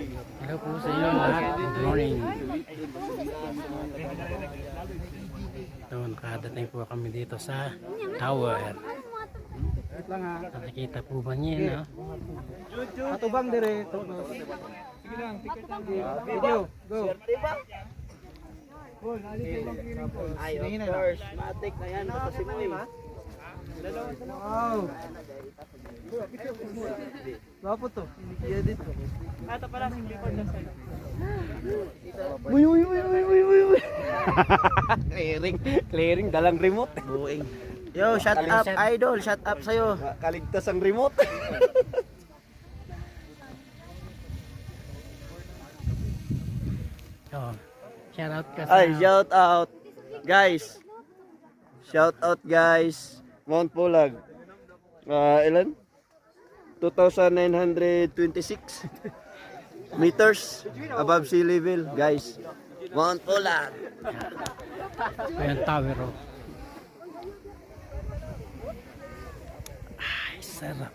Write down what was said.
Hello po sa inyo lahat. Good morning. So, nakadating po kami dito sa tower. Nakikita po ba niyo, no? Atubang dire. Sige lang, video, go. Ay, of course. Matik na yan. Matasimoy. Wow. Bapo to. I-edit ko. Ito pala, singlipon na sa'yo. Uy. Clearing, dalang remote. Buing. Yo, shut up, idol. Shut up sa'yo. Kaligtas ang remote. Oh, shout out ka sa... Ay, shout out. Guys. Shout out, guys. Mount Pulag. Ilan? 2,926 meters above sea level, guys. Mount Pulag. Ayan, tower, oh. Ay, sarap.